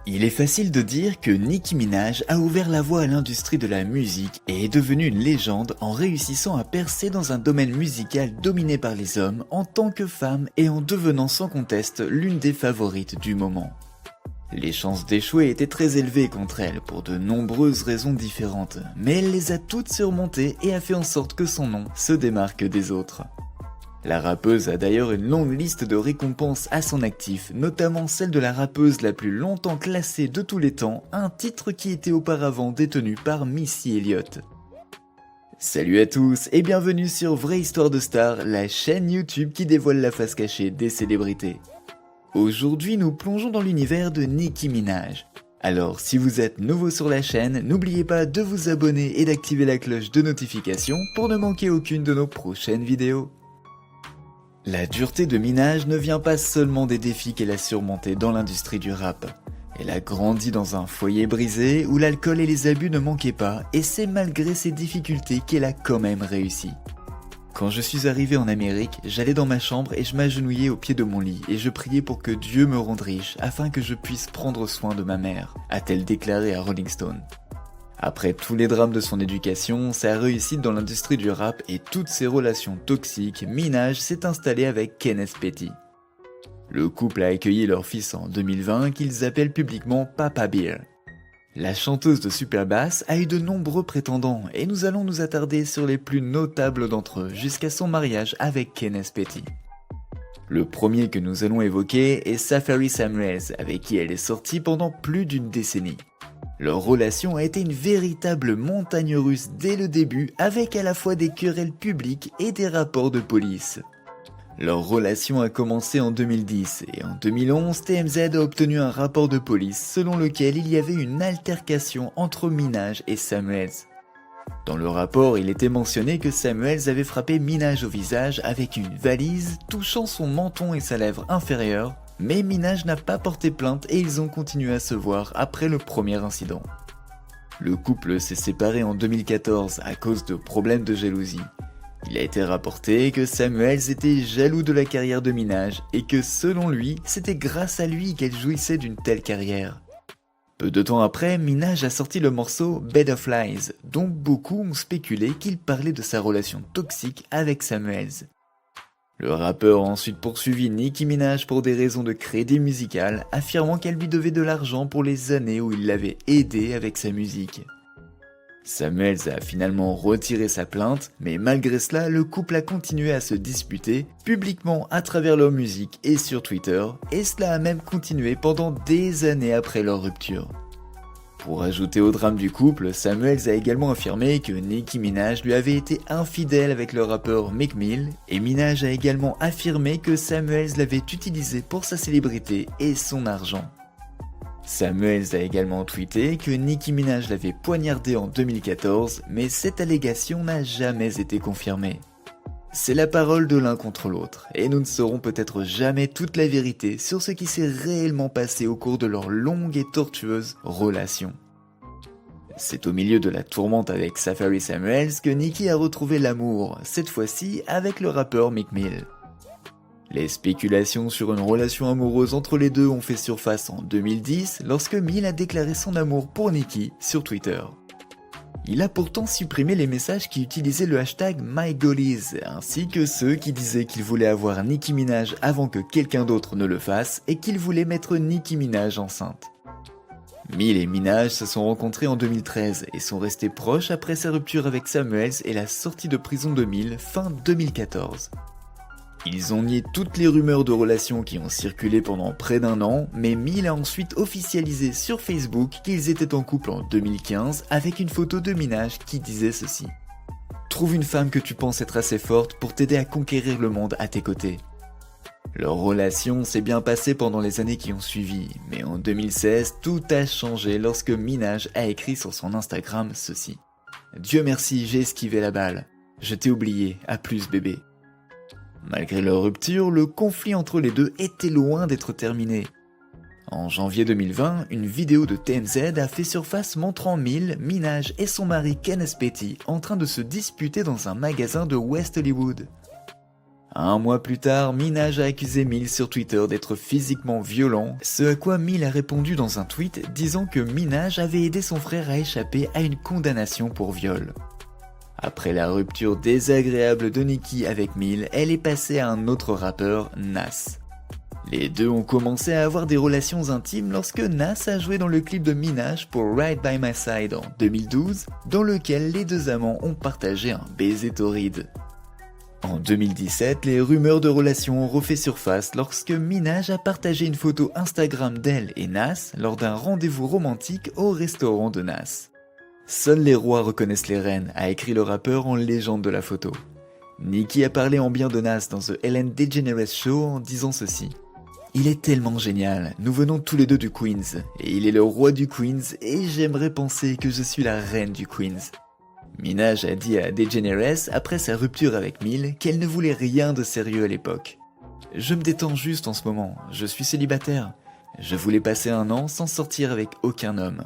Il est facile de dire que Nicki Minaj a ouvert la voie à l'industrie de la musique et est devenue une légende en réussissant à percer dans un domaine musical dominé par les hommes en tant que femme et en devenant sans conteste l'une des favorites du moment. Les chances d'échouer étaient très élevées contre elle pour de nombreuses raisons différentes, mais elle les a toutes surmontées et a fait en sorte que son nom se démarque des autres. La rappeuse a d'ailleurs une longue liste de récompenses à son actif, notamment celle de la rappeuse la plus longtemps classée de tous les temps, un titre qui était auparavant détenu par Missy Elliott. Salut à tous et bienvenue sur Vraie Histoire de Star, la chaîne YouTube qui dévoile la face cachée des célébrités. Aujourd'hui, nous plongeons dans l'univers de Nicki Minaj. Alors, si vous êtes nouveau sur la chaîne, n'oubliez pas de vous abonner et d'activer la cloche de notification pour ne manquer aucune de nos prochaines vidéos. La dureté de Minaj ne vient pas seulement des défis qu'elle a surmontés dans l'industrie du rap. Elle a grandi dans un foyer brisé où l'alcool et les abus ne manquaient pas, et c'est malgré ces difficultés qu'elle a quand même réussi. Quand je suis arrivé en Amérique, j'allais dans ma chambre et je m'agenouillais au pied de mon lit et je priais pour que Dieu me rende riche afin que je puisse prendre soin de ma mère, a-t-elle déclaré à Rolling Stone. Après tous les drames de son éducation, sa réussite dans l'industrie du rap et toutes ses relations toxiques, Minaj s'est installée avec Kenneth Petty. Le couple a accueilli leur fils en 2020 qu'ils appellent publiquement Papa Bear. La chanteuse de Superbass a eu de nombreux prétendants et nous allons nous attarder sur les plus notables d'entre eux jusqu'à son mariage avec Kenneth Petty. Le premier que nous allons évoquer est Safari Samuels avec qui elle est sortie pendant plus d'une décennie. Leur relation a été une véritable montagne russe dès le début avec à la fois des querelles publiques et des rapports de police. Leur relation a commencé en 2010 et en 2011, TMZ a obtenu un rapport de police selon lequel il y avait une altercation entre Minaj et Samuels. Dans le rapport, il était mentionné que Samuels avait frappé Minaj au visage avec une valise touchant son menton et sa lèvre inférieure, mais Minaj n'a pas porté plainte et ils ont continué à se voir après le premier incident. Le couple s'est séparé en 2014 à cause de problèmes de jalousie. Il a été rapporté que Samuels était jaloux de la carrière de Minaj et que selon lui, c'était grâce à lui qu'elle jouissait d'une telle carrière. Peu de temps après, Minaj a sorti le morceau Bed of Lies, dont beaucoup ont spéculé qu'il parlait de sa relation toxique avec Samuels. Le rappeur a ensuite poursuivi Nicki Minaj pour des raisons de crédit musical, affirmant qu'elle lui devait de l'argent pour les années où il l'avait aidé avec sa musique. Samuels a finalement retiré sa plainte, mais malgré cela, le couple a continué à se disputer, publiquement à travers leur musique et sur Twitter, et cela a même continué pendant des années après leur rupture. Pour ajouter au drame du couple, Samuels a également affirmé que Nicki Minaj lui avait été infidèle avec le rappeur Meek Mill, et Minaj a également affirmé que Samuels l'avait utilisé pour sa célébrité et son argent. Samuels a également tweeté que Nicki Minaj l'avait poignardé en 2014, mais cette allégation n'a jamais été confirmée. C'est la parole de l'un contre l'autre, et nous ne saurons peut-être jamais toute la vérité sur ce qui s'est réellement passé au cours de leur longue et tortueuse relation. C'est au milieu de la tourmente avec Safari Samuels que Nicki a retrouvé l'amour, cette fois-ci avec le rappeur Meek Mill. Les spéculations sur une relation amoureuse entre les deux ont fait surface en 2010 lorsque Mill a déclaré son amour pour Nicki sur Twitter. Il a pourtant supprimé les messages qui utilisaient le hashtag MyGoalies, ainsi que ceux qui disaient qu'il voulait avoir Nicki Minaj avant que quelqu'un d'autre ne le fasse et qu'il voulait mettre Nicki Minaj enceinte. Mill et Minaj se sont rencontrés en 2013 et sont restés proches après sa rupture avec Samuels et la sortie de prison de Mill fin 2014. Ils ont nié toutes les rumeurs de relations qui ont circulé pendant près d'un an, mais Mill a ensuite officialisé sur Facebook qu'ils étaient en couple en 2015 avec une photo de Minaj qui disait ceci. « Trouve une femme que tu penses être assez forte pour t'aider à conquérir le monde à tes côtés. » Leur relation s'est bien passée pendant les années qui ont suivi, mais en 2016, tout a changé lorsque Minaj a écrit sur son Instagram ceci. « Dieu merci, j'ai esquivé la balle. Je t'ai oublié, à plus bébé. » Malgré leur rupture, le conflit entre les deux était loin d'être terminé. En janvier 2020, une vidéo de TMZ a fait surface montrant Mill, Minaj et son mari Kenneth Petty en train de se disputer dans un magasin de West Hollywood. Un mois plus tard, Minaj a accusé Mill sur Twitter d'être physiquement violent, ce à quoi Mill a répondu dans un tweet disant que Minaj avait aidé son frère à échapper à une condamnation pour viol. Après la rupture désagréable de Nicki avec Mill, elle est passée à un autre rappeur, Nas. Les deux ont commencé à avoir des relations intimes lorsque Nas a joué dans le clip de Minaj pour Right By My Side en 2012, dans lequel les deux amants ont partagé un baiser torride. En 2017, les rumeurs de relations ont refait surface lorsque Minaj a partagé une photo Instagram d'elle et Nas lors d'un rendez-vous romantique au restaurant de Nas. Seuls les rois reconnaissent les reines, a écrit le rappeur en légende de la photo. Nicki a parlé en bien de Nas dans The Ellen DeGeneres Show en disant ceci. Il est tellement génial, nous venons tous les deux du Queens, et il est le roi du Queens, et j'aimerais penser que je suis la reine du Queens. Minaj a dit à DeGeneres, après sa rupture avec Mill, qu'elle ne voulait rien de sérieux à l'époque. Je me détends juste en ce moment, je suis célibataire. Je voulais passer un an sans sortir avec aucun homme.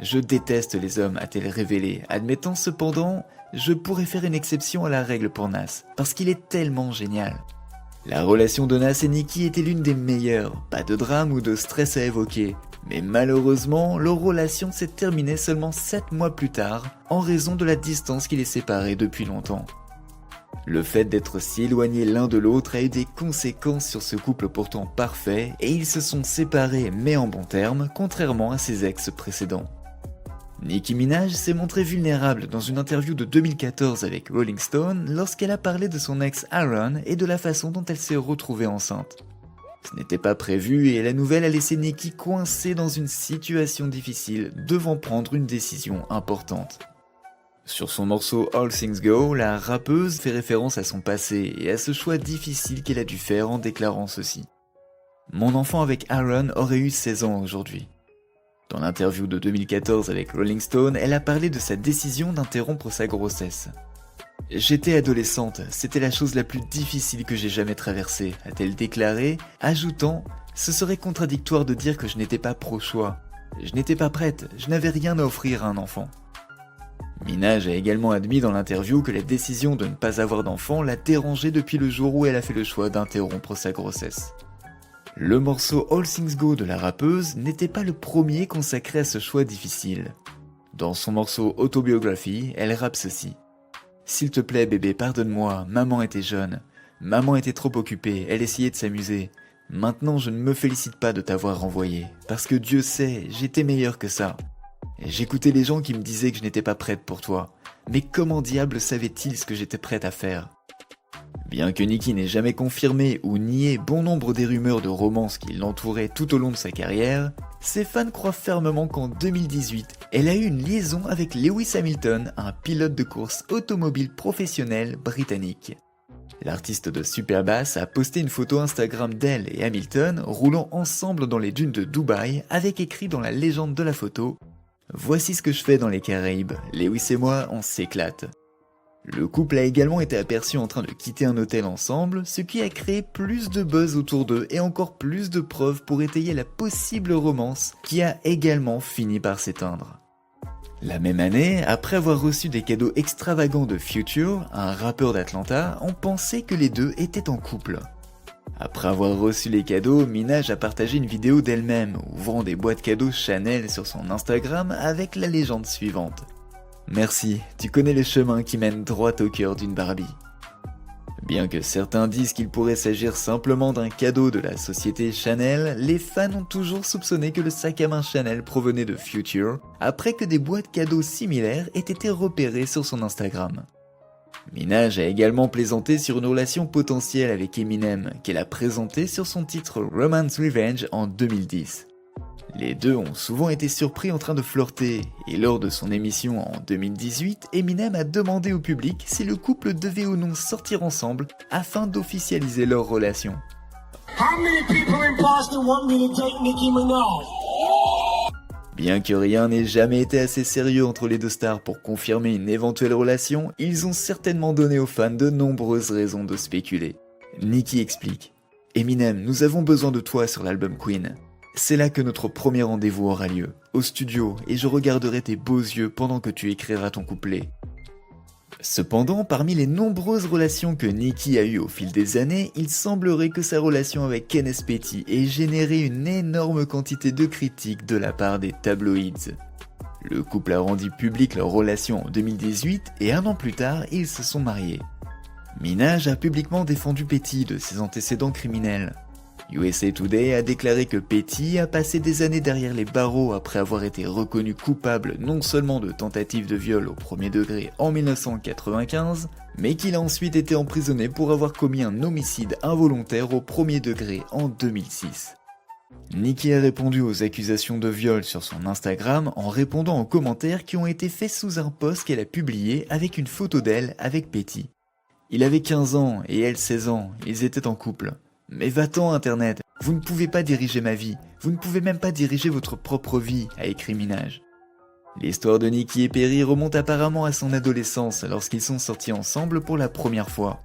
Je déteste les hommes, a-t-elle révélé, admettant cependant, je pourrais faire une exception à la règle pour Nas, parce qu'il est tellement génial. La relation de Nas et Nicki était l'une des meilleures, pas de drame ou de stress à évoquer, mais malheureusement, leur relation s'est terminée seulement 7 mois plus tard, en raison de la distance qui les séparait depuis longtemps. Le fait d'être si éloignés l'un de l'autre a eu des conséquences sur ce couple pourtant parfait, et ils se sont séparés mais en bons termes, contrairement à ses ex précédents. Nicki Minaj s'est montrée vulnérable dans une interview de 2014 avec Rolling Stone lorsqu'elle a parlé de son ex Aaron et de la façon dont elle s'est retrouvée enceinte. Ce n'était pas prévu et la nouvelle a laissé Nicki coincée dans une situation difficile, devant prendre une décision importante. Sur son morceau All Things Go, la rappeuse fait référence à son passé et à ce choix difficile qu'elle a dû faire en déclarant ceci. « Mon enfant avec Aaron aurait eu 16 ans aujourd'hui. » Dans l'interview de 2014 avec Rolling Stone, elle a parlé de sa décision d'interrompre sa grossesse. « J'étais adolescente, c'était la chose la plus difficile que j'ai jamais traversée, a-t-elle déclaré, ajoutant « Ce serait contradictoire de dire que je n'étais pas pro-choix. Je n'étais pas prête, je n'avais rien à offrir à un enfant. » Minaj a également admis dans l'interview que la décision de ne pas avoir d'enfant l'a dérangée depuis le jour où elle a fait le choix d'interrompre sa grossesse. Le morceau All Things Go de la rappeuse n'était pas le premier consacré à ce choix difficile. Dans son morceau Autobiography, elle rappe ceci. « S'il te plaît bébé, pardonne-moi, maman était jeune. Maman était trop occupée, elle essayait de s'amuser. Maintenant je ne me félicite pas de t'avoir renvoyé, parce que Dieu sait, j'étais meilleur que ça. J'écoutais les gens qui me disaient que je n'étais pas prête pour toi. Mais comment diable savaient-ils ce que j'étais prête à faire ?» Bien que Nicki n'ait jamais confirmé ou nié bon nombre des rumeurs de romance qui l'entouraient tout au long de sa carrière, ses fans croient fermement qu'en 2018, elle a eu une liaison avec Lewis Hamilton, un pilote de course automobile professionnel britannique. L'artiste de Superbass a posté une photo Instagram d'elle et Hamilton roulant ensemble dans les dunes de Dubaï avec écrit dans la légende de la photo « Voici ce que je fais dans les Caraïbes, Lewis et moi on s'éclate ». Le couple a également été aperçu en train de quitter un hôtel ensemble, ce qui a créé plus de buzz autour d'eux et encore plus de preuves pour étayer la possible romance qui a également fini par s'éteindre. La même année, après avoir reçu des cadeaux extravagants de Future, un rappeur d'Atlanta, on pensait que les deux étaient en couple. Après avoir reçu les cadeaux, Minaj a partagé une vidéo d'elle-même ouvrant des boîtes cadeaux Chanel sur son Instagram avec la légende suivante. Merci, tu connais le chemin qui mène droit au cœur d'une Barbie. Bien que certains disent qu'il pourrait s'agir simplement d'un cadeau de la société Chanel, les fans ont toujours soupçonné que le sac à main Chanel provenait de Future, après que des boîtes cadeaux similaires aient été repérées sur son Instagram. Minaj a également plaisanté sur une relation potentielle avec Eminem, qu'elle a présentée sur son titre Romance Revenge en 2010. Les deux ont souvent été surpris en train de flirter, et lors de son émission en 2018, Eminem a demandé au public si le couple devait ou non sortir ensemble afin d'officialiser leur relation. Bien que rien n'ait jamais été assez sérieux entre les deux stars pour confirmer une éventuelle relation, ils ont certainement donné aux fans de nombreuses raisons de spéculer. Nicki explique « Eminem, nous avons besoin de toi sur l'album Queen. C'est là que notre premier rendez-vous aura lieu, au studio, et je regarderai tes beaux yeux pendant que tu écriras ton couplet. » Cependant, parmi les nombreuses relations que Nicki a eues au fil des années, il semblerait que sa relation avec Kenneth Petty ait généré une énorme quantité de critiques de la part des tabloïds. Le couple a rendu public leur relation en 2018 et un an plus tard, ils se sont mariés. Minaj a publiquement défendu Petty de ses antécédents criminels. USA Today a déclaré que Petty a passé des années derrière les barreaux après avoir été reconnu coupable non seulement de tentative de viol au premier degré en 1995, mais qu'il a ensuite été emprisonné pour avoir commis un homicide involontaire au premier degré en 2006. Nicki a répondu aux accusations de viol sur son Instagram en répondant aux commentaires qui ont été faits sous un post qu'elle a publié avec une photo d'elle avec Petty. Il avait 15 ans et elle 16 ans, ils étaient en couple. Mais va-t'en Internet, vous ne pouvez pas diriger ma vie, vous ne pouvez même pas diriger votre propre vie, a écrit Minaj. L'histoire de Nicki et Perry remonte apparemment à son adolescence lorsqu'ils sont sortis ensemble pour la première fois.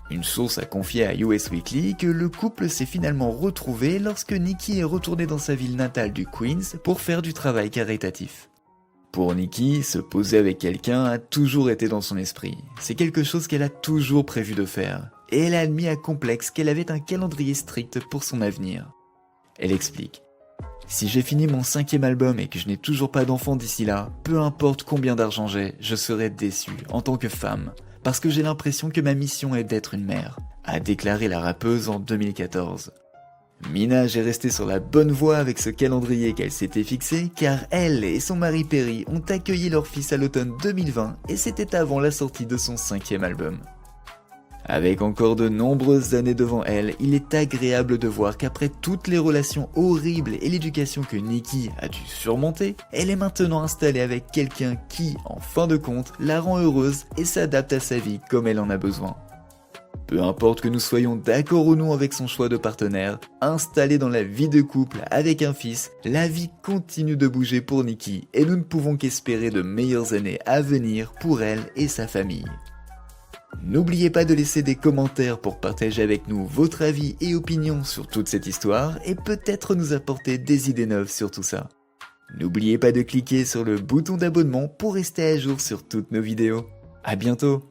Une source a confié à US Weekly que le couple s'est finalement retrouvé lorsque Nicki est retournée dans sa ville natale du Queens pour faire du travail caritatif. Pour Nicki, se poser avec quelqu'un a toujours été dans son esprit. C'est quelque chose qu'elle a toujours prévu de faire. Et elle a admis à Complex qu'elle avait un calendrier strict pour son avenir. Elle explique. Si j'ai fini mon 5e album et que je n'ai toujours pas d'enfant d'ici là, peu importe combien d'argent j'ai, je serai déçue en tant que femme, parce que j'ai l'impression que ma mission est d'être une mère, a déclaré la rappeuse en 2014. Minaj est restée sur la bonne voie avec ce calendrier qu'elle s'était fixé, car elle et son mari Perry ont accueilli leur fils à l'automne 2020 et c'était avant la sortie de son 5e album. Avec encore de nombreuses années devant elle, il est agréable de voir qu'après toutes les relations horribles et l'éducation que Nicki a dû surmonter, elle est maintenant installée avec quelqu'un qui, en fin de compte, la rend heureuse et s'adapte à sa vie comme elle en a besoin. Peu importe que nous soyons d'accord ou non avec son choix de partenaire, installée dans la vie de couple avec un fils, la vie continue de bouger pour Nicki et nous ne pouvons qu'espérer de meilleures années à venir pour elle et sa famille. N'oubliez pas de laisser des commentaires pour partager avec nous votre avis et opinion sur toute cette histoire et peut-être nous apporter des idées neuves sur tout ça. N'oubliez pas de cliquer sur le bouton d'abonnement pour rester à jour sur toutes nos vidéos. À bientôt!